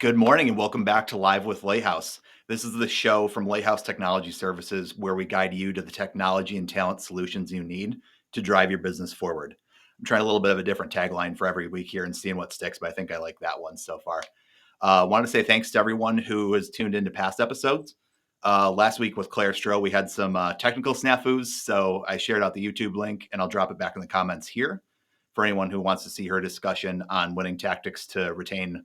Good morning and welcome back to Live with Lighthouse. This is the show from Lighthouse Technology Services where we guide you to the technology and talent solutions you need to drive your business forward. I'm trying a little bit of a different tagline for every week here and seeing what sticks, but I think I like that one so far. I want to say thanks to everyone who has tuned into past episodes. Last week with Claire Stroh, we had some technical snafus, so I shared out the YouTube link and I'll drop it back in the comments here for anyone who wants to see her discussion on winning tactics to retain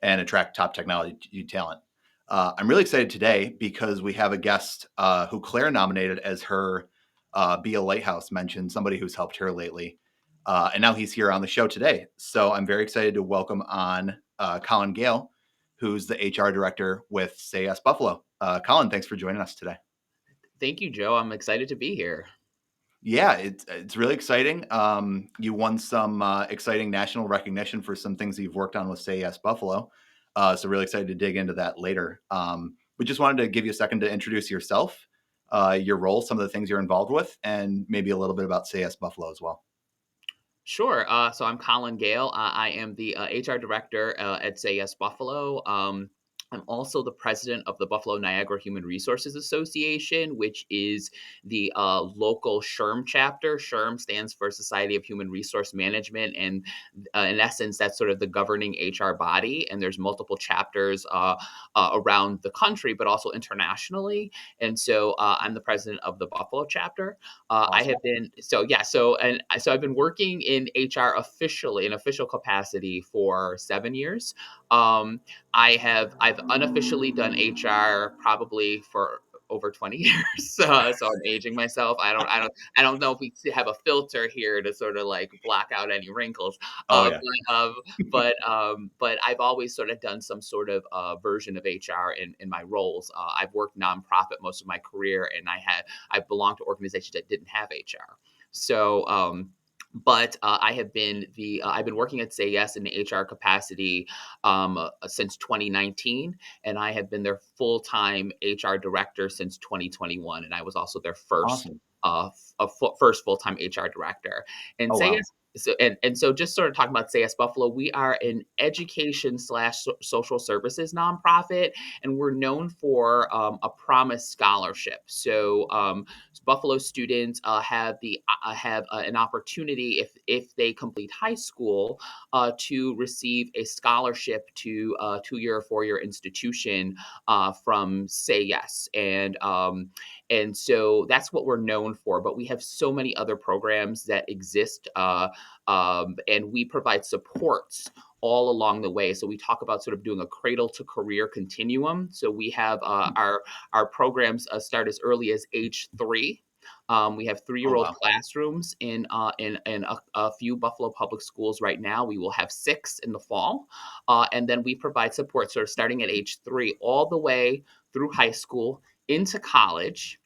and attract top technology talent. I'm really excited today because we have a guest who Claire nominated as her Be a Lighthouse mention, somebody who's helped her lately. And now he's here on the show today. So I'm very excited to welcome on Collin Gehl, who's the HR director with Say Yes Buffalo. Collin, thanks for joining us today. Thank you, Joe. I'm excited to be here. Yeah, it's really exciting. You won some exciting national recognition for some things that you've worked on with Say Yes Buffalo. So really excited to dig into that later. We just wanted to give you a second to introduce yourself, your role, some of the things you're involved with, and maybe a little bit about Say Yes Buffalo as well. Sure. So I'm Collin Gehl. I am the HR director at Say Yes Buffalo. I'm also the president of the Buffalo Niagara Human Resources Association, which is the local SHRM chapter. SHRM stands for Society of Human Resource Management, and in essence, that's sort of the governing HR body. And there's multiple chapters around the country, but also internationally. And so I'm the president of the Buffalo chapter. I Awesome. have been so I've been working in HR officially in official capacity for 7 years. Um, I've unofficially done HR probably for over 20 years. So I'm aging myself. I don't know if we have a filter here to sort of like block out any wrinkles. Oh Uh, yeah. but I've always sort of done some sort of version of HR in my roles. I've worked nonprofit most of my career, and I belonged to organizations that didn't have HR. So, but I've been working at Say Yes in the HR capacity since 2019, and I have been their full time HR director since 2021, and I was also their first Awesome. first full time HR director. And Oh Say wow. Yes. So just sort of talking about Say Yes Buffalo, we are an education slash social services nonprofit, and we're known for a promise scholarship. So Buffalo students have an opportunity if they complete high school to receive a scholarship to a 2 year or 4 year institution from Say Yes, and so that's what we're known for. But we have so many other programs that exist, and we provide supports all along the way. So we talk about sort of doing a cradle to career continuum. So we have our programs start as early as age 3. We have Oh three-year-old wow. classrooms in a few Buffalo public schools right now. We will have 6 in the fall, and then we provide support sort of starting at age 3 all the way through high school into college,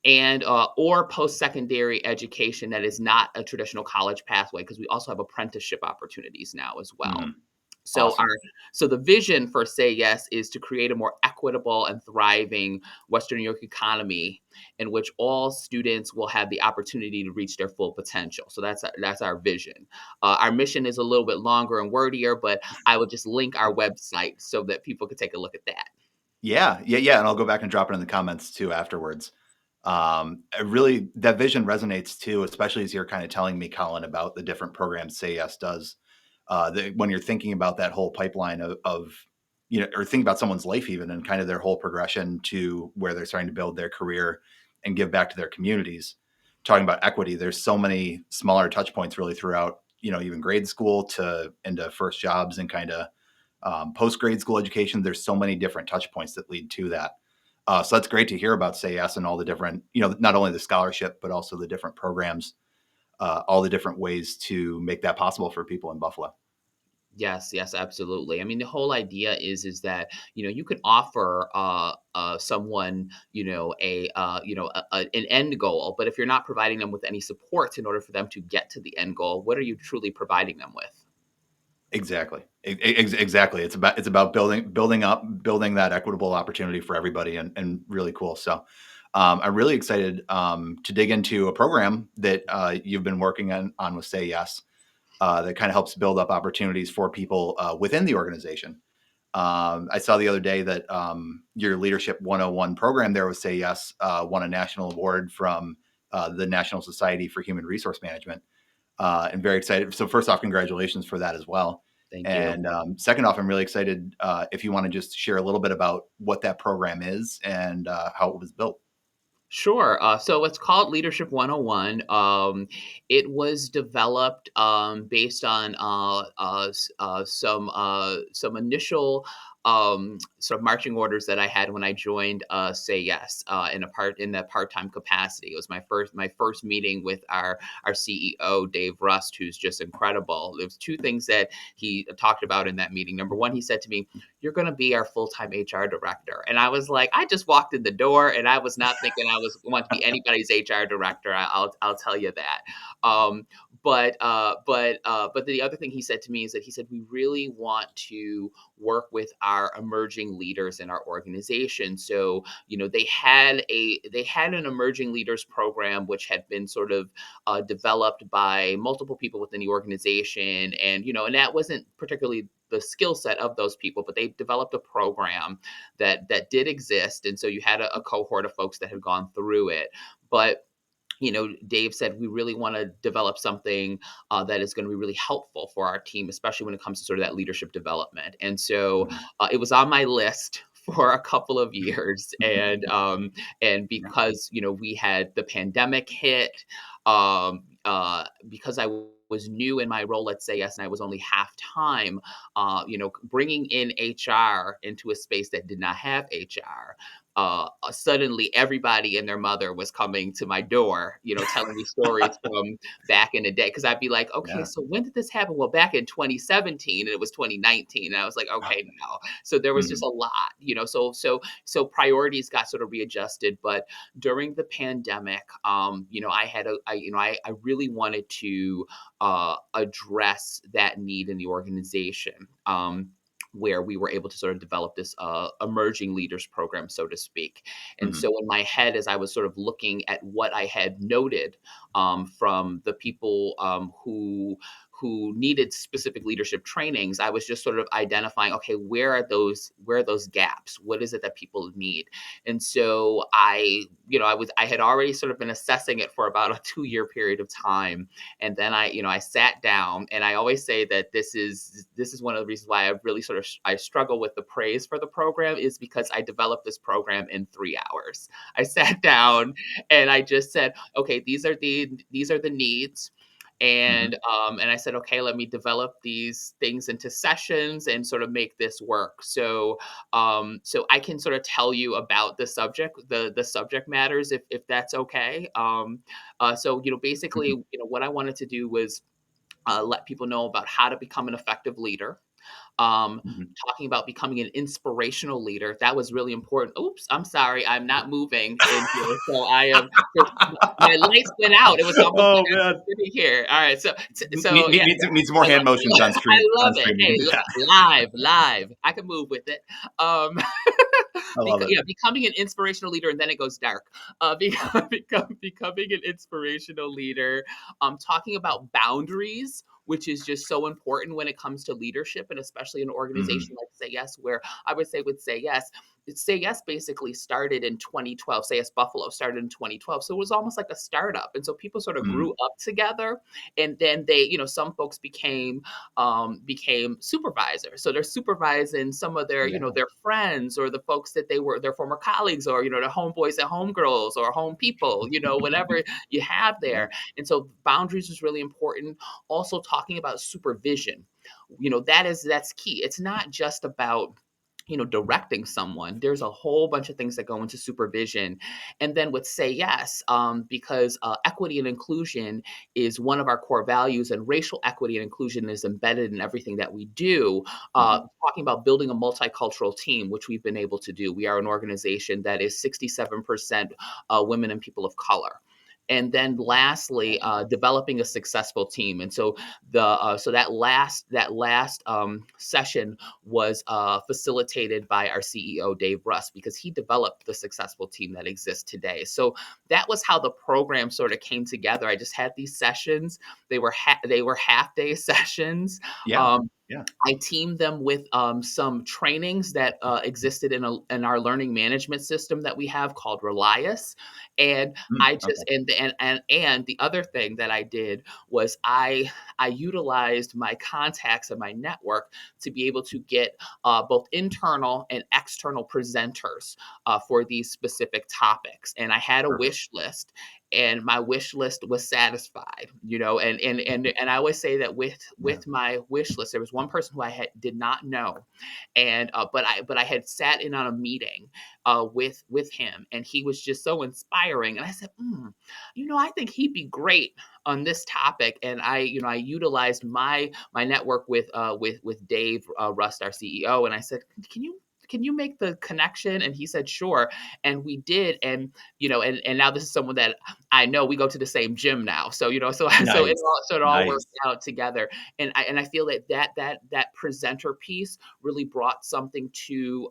and or post-secondary education that is not a traditional college pathway, because we also have apprenticeship opportunities now as well. Mhm. So Awesome. our so the vision for Say Yes is to create a more equitable and thriving Western New York economy in which all students will have the opportunity to reach their full potential. So that's our vision. Our mission is a little bit longer and wordier, but I will just link our website so that people can take a look at that. Yeah, and I'll go back and drop it in the comments too afterwards. I really that vision resonates too, especially as you're kind of telling me, Colin, about the different programs Say Yes does. When you're thinking about that whole pipeline of or think about someone's life even and kind of their whole progression to where they're starting to build their career and give back to their communities. Talking about equity, there's so many smaller touch points really throughout, even grade school to into first jobs and kind of post grade school education. There's so many different touch points that lead to that. So that's great to hear about Say Yes and all the different, not only the scholarship, but also the different programs, all the different ways to make that possible for people in Buffalo. Yes, yes, absolutely. I mean, the whole idea is that you can offer someone an end goal, but if you're not providing them with any supports in order for them to get to the end goal, what are you truly providing them with? Exactly. Exactly. It's about building that equitable opportunity for everybody and really cool. So I'm really excited to dig into a program that you've been working on with Say Yes that kind of helps build up opportunities for people within the organization. I saw the other day that your Leadership 101 program there with Say Yes won a national award from the National Society for Human Resource Management, and very excited. So first off, congratulations for that as well. Thank you. And second off, I'm really excited if you want to just share a little bit about what that program is and how it was built. Sure. So it's called Leadership 101. It was developed based on some initial sort of marching orders that I had when I joined Say Yes in that part time capacity. It was my first meeting with our CEO Dave Rust, who's just incredible. There was two things that he talked about in that meeting. Number one, he said to me, "You're going to be our full-time HR director." And I was like, I just walked in the door and I was not thinking I was want to be anybody's HR director. I'll tell you that. Um, but the other thing he said to me is that he said, we really want to work with our emerging leaders in our organization. So, they had an emerging leaders program, which had been sort of developed by multiple people within the organization. And that wasn't particularly the skill set of those people, but they developed a program that did exist. And so you had a cohort of folks that had gone through it. But Dave said we really want to develop something that is going to be really helpful for our team, especially when it comes to sort of that leadership development. And so Mhm. it was on my list for a couple of years, and because we had the pandemic hit, because I was new in my role at Say Yes, and I was only half time. Bringing in HR into a space that did not have HR, suddenly everybody and their mother was coming to my door, telling me stories from back in the day. Because I'd be like, okay, Yeah. so when did this happen? Well, back in 2017, and it was 2019, and I was like, okay, now. So there was just Mhm. a lot, so priorities got sort of readjusted. But during the pandemic, I had a, I really wanted to address that need in the organization. Where we were able to sort of develop this emerging leaders program, so to speak. And Mhm. so in my head, as I was sort of looking at what I had noted from the people who needed specific leadership trainings, I was just sort of identifying, okay, where are those gaps? What is it that people need? And so I had already sort of been assessing it for about a 2-year period of time. And then I sat down, and I always say that this is one of the reasons why I really sort of I struggle with the praise for the program, is because I developed this program in 3 hours. I sat down and I just said, okay, these are the needs. And Mhm. I said, okay, let me develop these things into sessions and sort of make this work. So I can sort of tell you about the subject matters, if that's okay. So basically, Mhm. what I wanted to do was let people know about how to become an effective leader. Mhm. Talking about becoming an inspirational leader, that was really important. Oops, I'm sorry, I'm not moving in here, so I am. My lights went out. It was almost like Oh I'm man, just sitting here. All right, so yeah, needs more I hand love, motions on I stream love on it. stream. You Hey, can do that. live. I can move with it. Um, I love it. becoming an inspirational leader, and then it goes dark. Becoming an inspirational leader. Talking about boundaries, which is just so important when it comes to leadership, and especially an organization Mhm. like Say Yes, where I would say with Say Yes, Say Yes basically started in 2012. Say Yes Buffalo started in 2012. So it was almost like a startup. And so people sort of grew Mhm. up together. And then some folks became supervisors. So they're supervising some of their, Yeah. their friends, or the folks that they were their former colleagues, or, their homeboys and homegirls, or home people, whatever you have Yeah. there. And so boundaries is really important. Also talking about supervision, that's key. It's not just about directing someone. There's a whole bunch of things that go into supervision. And then with Say Yes, because equity and inclusion is one of our core values, and racial equity and inclusion is embedded in everything that we do. Mhm. Talking about building a multicultural team, which we've been able to do. We are an organization that is 67% women and people of color. And then lastly, developing a successful team. And so that last session was facilitated by our CEO Dave Russ, because he developed the successful team that exists today. So that was how the program sort of came together. I just had these sessions. They were half day sessions. Yeah. Yeah. I teamed them with some trainings that existed in our learning management system that we have called Relias, and Mm, I just okay. and the other thing that I did was I utilized my contacts and my network to be able to get both internal and external presenters for these specific topics, and I had a Perfect. wish list, and my wish list was satisfied, and I always say that Yeah. with my wish list there was one person who did not know, and but I had sat in on a meeting with him, and he was just so inspiring, and I said, I think he'd be great on this topic, and I utilized my network with Dave Rust, our CEO, and I said, can you make the connection? And he said, sure. And we did. And now this is someone that I know. We go to the same gym now. So, Nice. so it all Nice. worked out together. And I feel that presenter piece really brought something to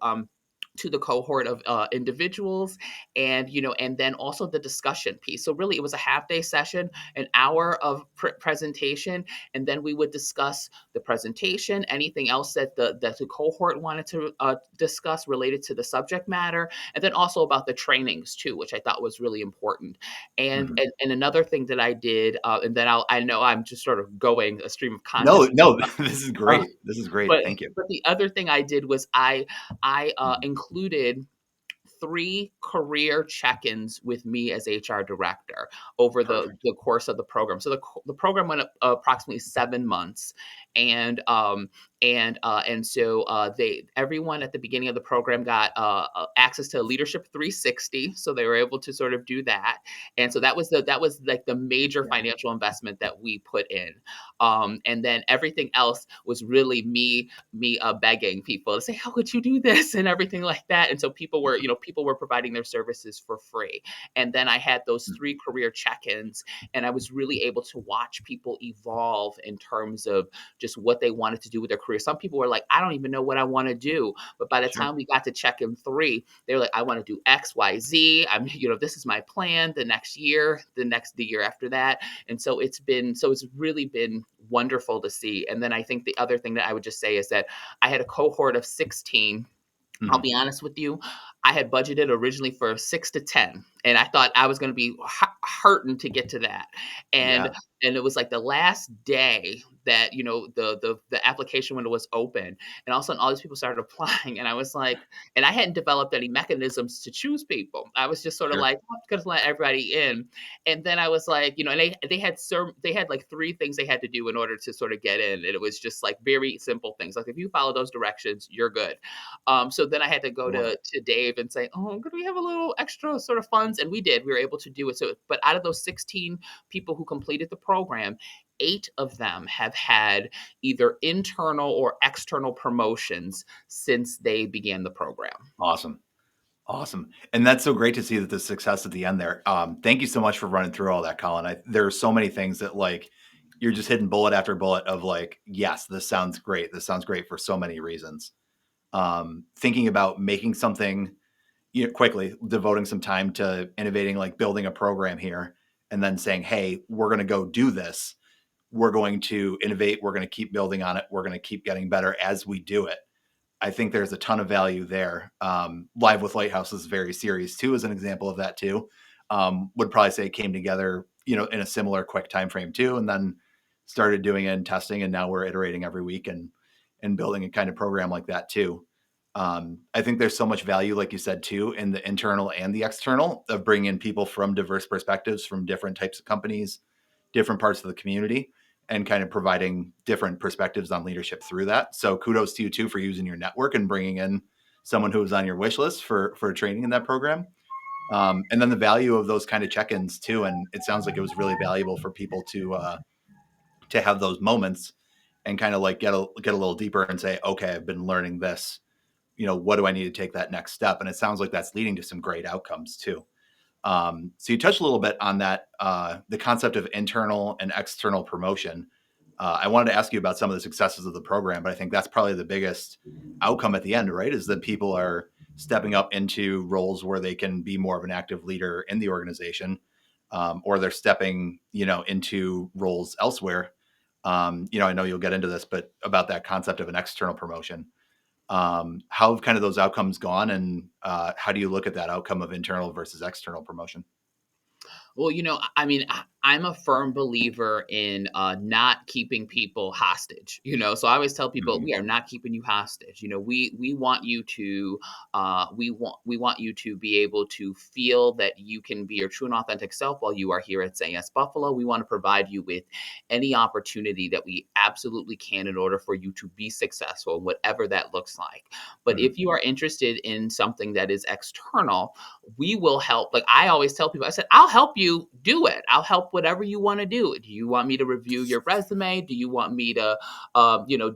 the cohort of individuals, and then also the discussion piece. So really it was a half day session, an hour of presentation, and then we would discuss the presentation, anything else that the cohort wanted to discuss related to the subject matter, and then also about the trainings too, which I thought was really important. And Mhm. and, and another thing that I did, and then I know I'm just sort of going a stream of No, consciousness. no, this is Uh, great. This is great. but Thank you. but the other thing I did was I Mhm. included 3 career check-ins with me as HR director over Perfect. the course of the program. So the program went approximately 7 months, and they everyone at the beginning of the program got access to Leadership 360, so they were able to sort of do that, and so that was like the major Yeah. financial investment that we put in, and then everything else was really me begging people to say, how could you do this and everything like that. And so people were providing their services for free, and then I had those Mm. 3 career check-ins, and I was really able to watch people evolve in terms of just what they wanted to do with their career. Some people were like, I don't even know what I want to do, but by the Sure. time we got to check-in 3, they were like, I want to do XYZ. This is my plan the next year, the year after that. And so it's really been wonderful to see. And then I think the other thing that I would just say is that I had a cohort of 16. I'll Mhm. be honest with you. I had budgeted originally for 6 to 10, and I thought I was going to be hurting to get to that. And Yeah. and it was like the last day that the application window was open, and all of a sudden all these people started applying, and I was like, and I hadn't developed any mechanisms to choose people. I was just sort of Sure. like, I'm going to let everybody in, and then I was like, and they had like 3 things they had to do in order to sort of get in, and it was just like very simple things, like if you follow those directions, you're good. So then I had to go Love it. to Dave and say, "Oh, could we have a little extra sort of funds?" And we did. We were able to do it. So, but out of those 16 people who completed the program, 8 of them have had either internal or external promotions since they began the program. Awesome. Awesome. And that's so great to see that the success at the end there. Thank you so much for running through all that, Colin. There are so many things that like you're just hitting bullet after bullet of like, yes, this sounds great. This sounds great for so many reasons. Thinking about making something, quickly devoting some time to innovating, like building a program here, and then saying, hey, we're going to go do this. We're going to innovate. We're going to keep building on it. We're going to keep getting better as we do it. I think there's a ton of value there. Live with Lighthouse is very serious too, as an example of that too. Would probably say it came together, in a similar quick time frame too, and then started doing it and testing, and now we're iterating every week and building a kind of program like that too. I think there's so much value, like you said too, in the internal and the external of bringing in people from diverse perspectives, from different types of companies, different parts of the community, and kind of providing different perspectives on leadership through that. So kudos to you too for using your network and bringing in someone who was on your wish list for training in that program. And then the value of those kind of check-ins too. And it sounds like it was really valuable for people to have those moments and kind of like get a little deeper and say, okay, I've been learning this. What do I need to take that next step? And it sounds like that's leading to some great outcomes too. So you touched a little bit on that, the concept of internal and external promotion. I wanted to ask you about some of the successes of the program, but I think that's probably the biggest outcome at the end, right? Is that people are stepping up into roles where they can be more of an active leader in the organization, or they're stepping, into roles elsewhere. I know you'll get into this, but about that concept of an external promotion. How have kind of those outcomes gone, and how do you look at that outcome of internal versus external promotion? Well, I mean, I'm a firm believer in not keeping people hostage. So I always tell people Hmm. we are not keeping you hostage. We want you to we want you to be able to feel that you can be your true and authentic self while you are here at Say Yes Buffalo. We want to provide you with any opportunity that we absolutely can in order for you to be successful, whatever that looks like. But Hmm. if you are interested in something that is external, we will help. Like I always tell people, I said, I'll help you do it. I'll help whatever you want to do. Do you want me to review your resume? Do you want me to,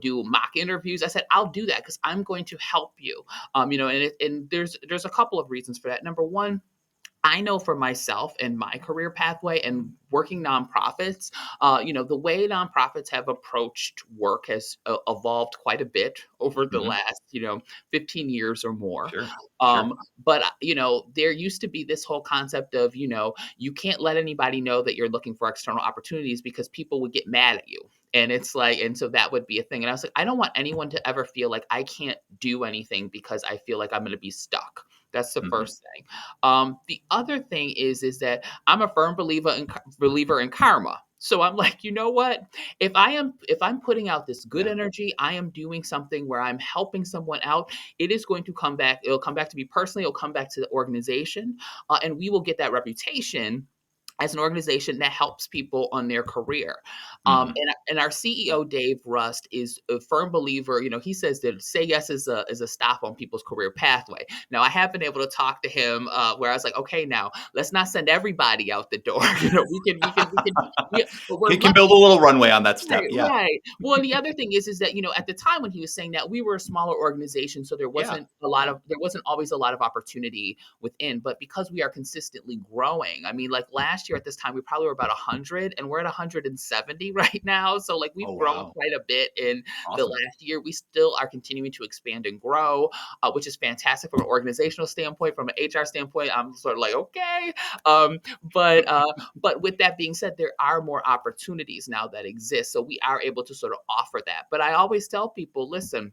do mock interviews? I said, I'll do that because I'm going to help you. And there's a couple of reasons for that. Number one, I know for myself and my career pathway and working nonprofits, the way nonprofits have approached work has evolved quite a bit over the Hmm. last, 15 years or more. Sure. Sure. Um, but, there used to be this whole concept of, you can't let anybody know that you're looking for external opportunities because people would get mad at you. And it's like, and so that would be a thing. And I was like, I don't want anyone to ever feel like I can't do anything because I feel like I'm going to be stuck. That's the Hmm. first thing. The other thing is that I'm a firm believer in karma. So I'm like, you know what? If I'm putting out this good Yeah. energy, I am doing something where I'm helping someone out. It is going to come back. It'll come back to me personally. It'll come back to the organization, and we will get that reputation as an organization that helps people on their career. Hmm. And our CEO Dave Rust is a firm believer. He says that Say Yes is a stop on people's career pathway. Now I have been able to talk to him where I was like, okay, now let's not send everybody out the door. But we're Can lucky. build a little runway on that Right, step. Yeah. right. Well, and the other thing is that, at the time when he was saying that, we were a smaller organization, so there Yeah. wasn't a lot of there wasn't always a lot of opportunity within. But because we are consistently growing, I mean, like last year at this time, we probably were about 100, and we're at 170 right now. So like Oh, we've grown wow. quite a bit in the Awesome. last year. We still are continuing to expand and grow, which is fantastic from an organizational standpoint. From an HR standpoint, I'm sort of like, okay, um, but with that being said, there are more opportunities now that exist. So we are able to sort of offer that. But I always tell people, listen,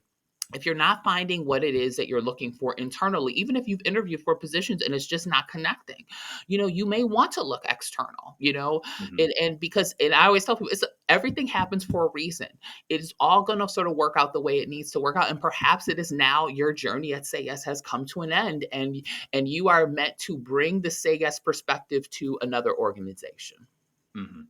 if you're not finding what it is that you're looking for internally, even if you've interviewed for positions and it's just not connecting, you may want to look external, Hmm. and I always tell people everything happens for a reason. It is all going to sort of work out the way it needs to work out. And perhaps it is now your journey at Say Yes has come to an end, and you are meant to bring the Say Yes perspective to another organization. Hmm.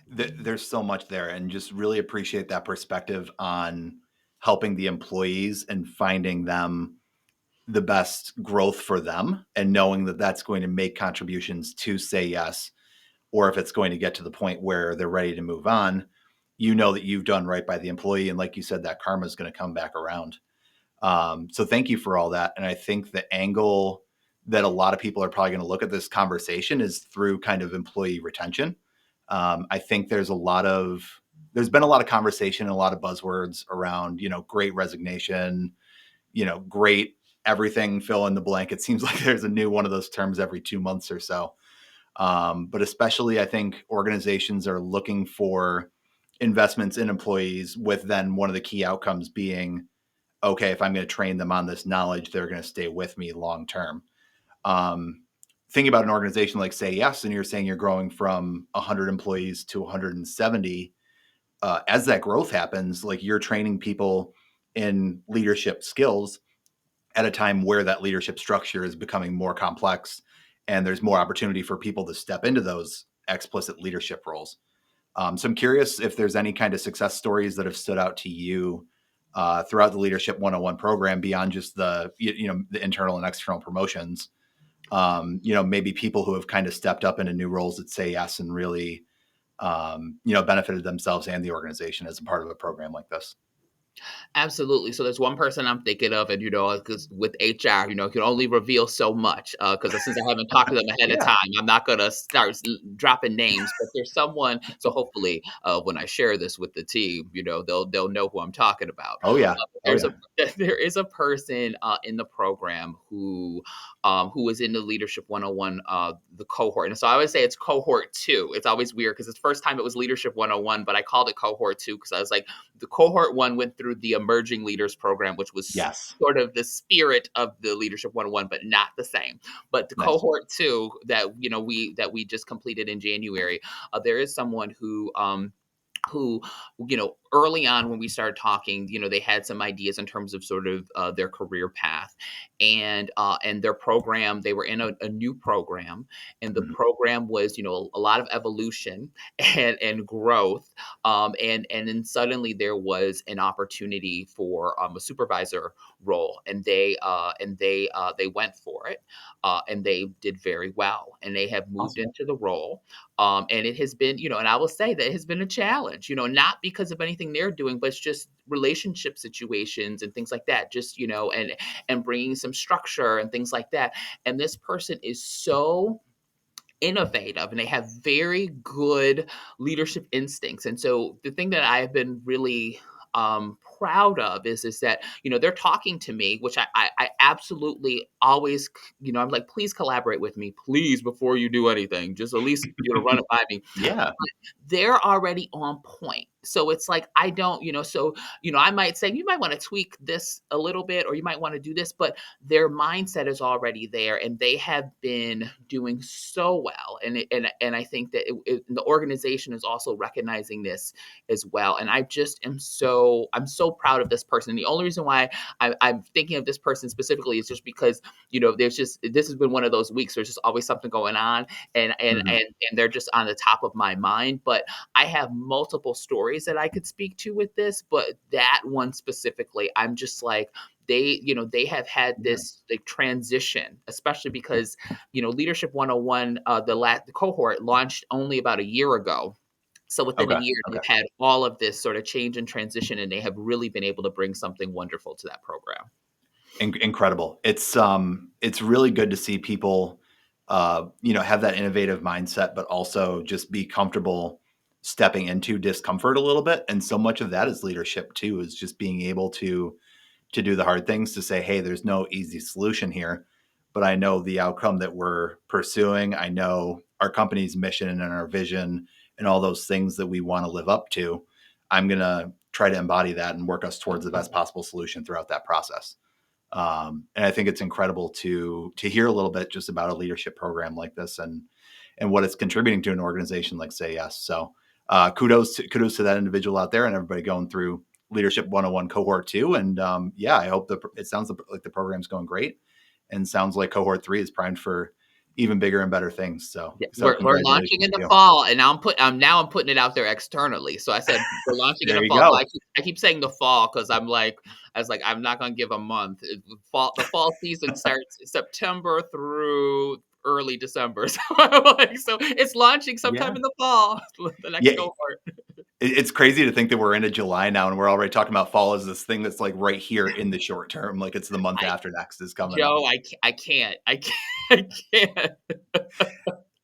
There's so much there, and just really appreciate that perspective on helping the employees and finding them the best growth for them, and knowing that that's going to make contributions to Say Yes, or if it's going to get to the point where they're ready to move on, that you've done right by the employee, and like you said, that karma is going to come back around. So thank you for all that. And I think the angle that a lot of people are probably going to look at this conversation is through kind of employee retention. I think there's been a lot of conversation and a lot of buzzwords around, great resignation, great everything, fill in the blank. It seems like there's a new one of those terms every 2 months or so. But especially, I think organizations are looking for investments in employees, with then one of the key outcomes being, okay, if I'm going to train them on this knowledge, they're going to stay with me long term. Um, Thinking about an organization like Say Yes, and you're saying you're growing from 100 employees to 170. As that growth happens, like you're training people in leadership skills at a time where that leadership structure is becoming more complex, and there's more opportunity for people to step into those explicit leadership roles. So I'm curious if there's any kind of success stories that have stood out to you throughout the Leadership 101 program, beyond just the internal and external promotions. Maybe people who have kind of stepped up into new roles that Say Yes and really benefited themselves and the organization as a part of a program like this. Absolutely. So there's one person I'm thinking of, and because with HR, you can only reveal so much. Because since I haven't talked to them ahead of Yeah. time, I'm not gonna start dropping names. But there's someone. So hopefully, when I share this with the team, they'll know who I'm talking about. Oh yeah. Oh There's a yeah. there is a person in the program who was in the Leadership 101 the cohort. And so I always say it's cohort 2. It's always weird because the first time it was Leadership 101, but I called it cohort 2 because I was like, the cohort 1 went through the Emerging Leaders program, which was Yes. sort of the spirit of the Leadership 101, but not the same. But the Nice. cohort 2 that we just completed in January, there is someone who early on when we started talking, they had some ideas in terms of sort of their career path, and their program. They were in a new program, and the Mhm. program was a lot of evolution and growth, and then suddenly there was an opportunity for a supervisor role, and they went for it, and they did very well, and they have moved Awesome. into the role, and it has been, and I will say that it has been a challenge, not because of anything they're doing, but it's just relationship situations and things like that. Just, and bringing some structure and things like that. And this person is so innovative, and they have very good leadership instincts. And so the thing that I've been really proud of is that they're talking to me, which I absolutely always, I'm like, please collaborate with me, please, before you do anything, just at least run it by me. Yeah. They're already on point. So it's like, I don't, so, I might say, you might want to tweak this a little bit, or you might want to do this, but their mindset is already there, and they have been doing so well. And I think that the organization is also recognizing this as well. And I just I'm so proud of this person. And the only reason why I'm thinking of this person specifically is just because, this has been one of those weeks. There's just always something going on, and and Mhm. and and they're just on the top of my mind. But I have multiple stories that I could speak to with this, but that one specifically, I'm just like, they have had Yeah. this like transition, especially because Leadership 101, the cohort launched only about a year ago. So within a Okay. year, they've Okay. had all of this sort of change and transition, and they have really been able to bring something wonderful to that program. Incredible. It's really good to see people, have that innovative mindset, but also just be comfortable stepping into discomfort a little bit. And so much of that is leadership too, is just being able to do the hard things, to say, hey, there's no easy solution here, but I know the outcome that we're pursuing. I know our company's mission and our vision and all those things that we want to live up to. I'm going to try to embody that and work us towards the best possible solution throughout that process. And I think it's incredible to hear a little bit just about a leadership program like this, and what it's contributing to an organization like Say Yes. So kudos to that individual out there, and everybody going through Leadership 101 cohort 2. And yeah, I hope it sounds like the program's going great, and sounds like cohort 3 is primed for even bigger and better things. So Yeah, so we're launching congratulations in to the you. fall, and I'm putting it out there externally. So I said we're launching in There the you fall. Well, go. I keep saying the fall because I was like, I'm not gonna give a month. The fall season starts September through early December. So I'm like, so it's launching sometime Yeah. in the fall, the next Yeah. cohort. It's crazy to think that we're into July now and we're already talking about fall as this thing that's like right here in the short term. Like it's the month I after next is coming up. Joe, I can't. I can't. I can't.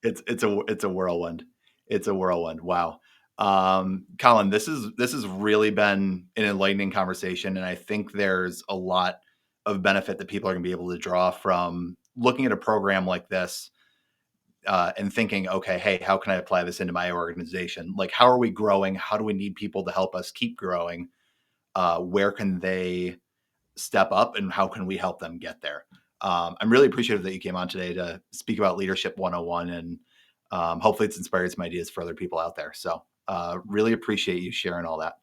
It's a whirlwind. It's a whirlwind. Wow. Colin, this has really been an enlightening conversation, and I think there's a lot of benefit that people are going to be able to draw from looking at a program like this, and thinking, okay, hey, how can I apply this into my organization? Like, how are we growing? How do we need people to help us keep growing? Where can they step up, and how can we help them get there? I'm really appreciative that you came on today to speak about Leadership 101, and hopefully it's inspired some ideas for other people out there. So really appreciate you sharing all that.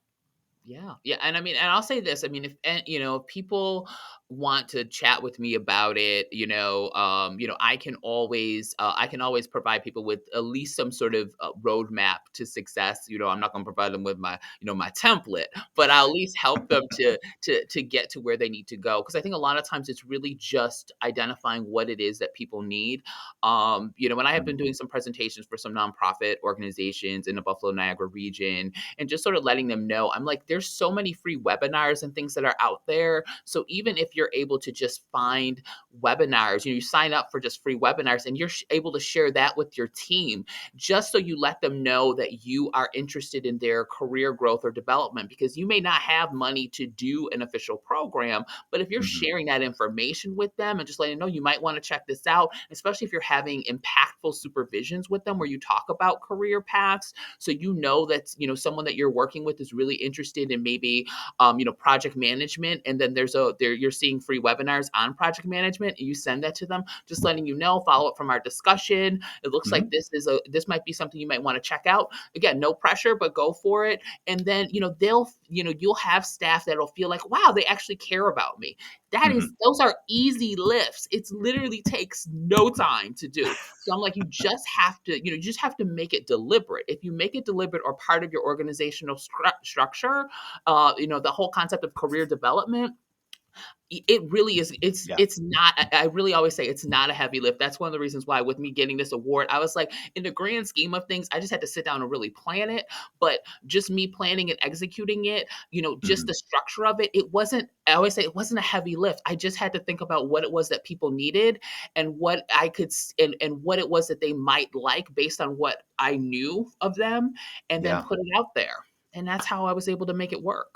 Yeah, yeah, and I mean, and I'll say this, I mean, if people want to chat with me about it, I can always provide people with at least some sort of roadmap to success. I'm not going to provide them with my template, but I'll at least help them to get to where they need to go. Because I think a lot of times it's really just identifying what it is that people need. When I have been Mhm. doing some presentations for some nonprofit organizations in the Buffalo Niagara region, and just sort of letting them know, I'm like, there's so many free webinars and things that are out there. So even if you're able to just find webinars, you sign up for just free webinars and you're able to share that with your team, just so you let them know that you are interested in their career growth or development, because you may not have money to do an official program, but if you're Mhm. sharing that information with them and just letting them know you might want to check this out, especially if you're having impactful supervisions with them where you talk about career paths, so that someone that you're working with is really interested in maybe project management, and then you're seeing free webinars on project management, and you send that to them, just letting follow up from our discussion. It looks like Mhm. this might be something you might want to check out. Again, no pressure, but go for it. And then you'll have staff that'll feel like, wow, they actually care about me. Mhm. Those are easy lifts. It's literally takes no time to do. So I'm like, you just have to make it deliberate. If you make it deliberate or part of your organizational structure, the whole concept of career development, it really is. Yeah. It's not. I really always say it's not a heavy lift. That's one of the reasons why, with me getting this award, I was like, in the grand scheme of things, I just had to sit down and really plan it. But just me planning and executing it, just Mhm. the structure of it, it wasn't. I always say it wasn't a heavy lift. I just had to think about what it was that people needed and what I could and what it was that they might like based on what I knew of them, and then Yeah. put it out there. And that's how I was able to make it work.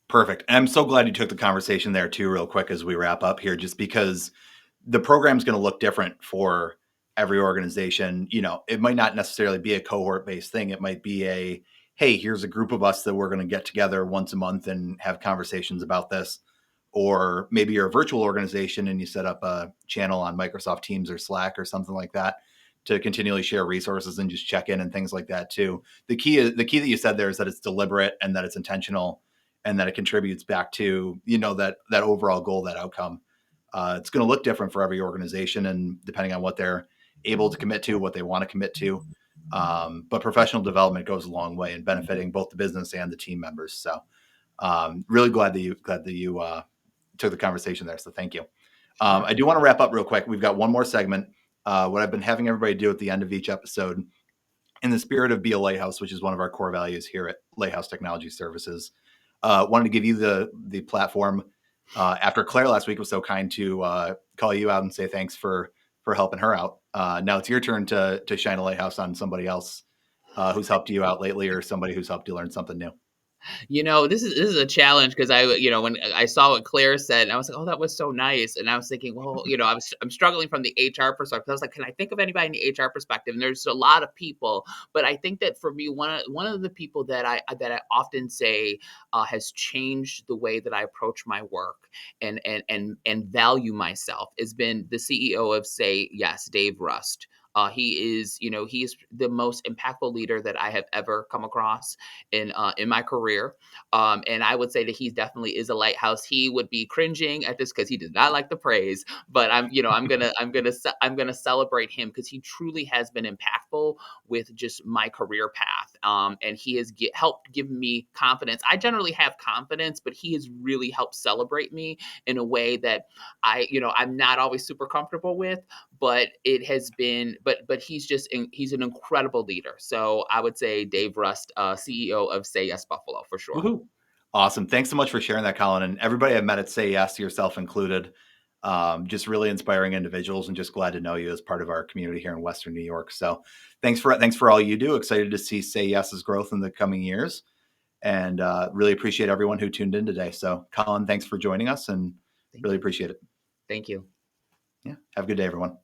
Perfect. And I'm so glad you took the conversation there too, real quick as we wrap up here, just because the program's going to look different for every organization. It might not necessarily be a cohort based thing. It might be hey, here's a group of us that we're going to get together once a month and have conversations about this. Or maybe you're a virtual organization and you set up a channel on Microsoft Teams or Slack or something like that to continually share resources and just check in and things like that too. The key that you said there is that it's deliberate and that it's intentional and that it contributes back to, that overall goal, that outcome. It's going to look different for every organization and depending on what they're able to commit to, what they want to commit to. But professional development goes a long way in benefiting both the business and the team members. So really glad that you took the conversation there. So thank you. Sure. I do want to wrap up real quick. We've got one more segment. What I've been having everybody do at the end of each episode, in the spirit of Be a Lighthouse, which is one of our core values here at Lighthouse Technology Services, wanted to give you the platform. After Claire last week was so kind to call you out and say thanks for helping her out. Now it's your turn to shine a lighthouse on somebody else who's helped you out lately, or somebody who's helped you learn something new. This is a challenge because when I saw what Claire said, and I was like, oh, that was so nice. And I was thinking, well, I'm struggling from the HR perspective. I was like, can I think of anybody in the HR perspective? And there's a lot of people, but I think that for me, one of the people that I often say has changed the way that I approach my work and value myself has been the CEO of Say Yes, Dave Rust. He is the most impactful leader that I have ever come across in my career. And I would say that he definitely is a lighthouse. He would be cringing at this because he does not like the praise, but I'm gonna celebrate him because he truly has been impactful with just my career path. And he has helped give me confidence. I generally have confidence, but he has really helped celebrate me in a way that I'm not always super comfortable with, but it has been but he's an incredible leader. So I would say Dave Rust, CEO of Say Yes Buffalo, for sure. Woohoo! Awesome. Thanks so much for sharing that, Colin. And everybody I've met at Say Yes, yourself included. Just really inspiring individuals, and just glad to know you as part of our community here in Western New York. So thanks for all you do. Excited to see Say Yes's growth in the coming years, and really appreciate everyone who tuned in today. So, Colin, thanks for joining us, and Thank really you. appreciate it. Thank you. Yeah. Have a good day, everyone.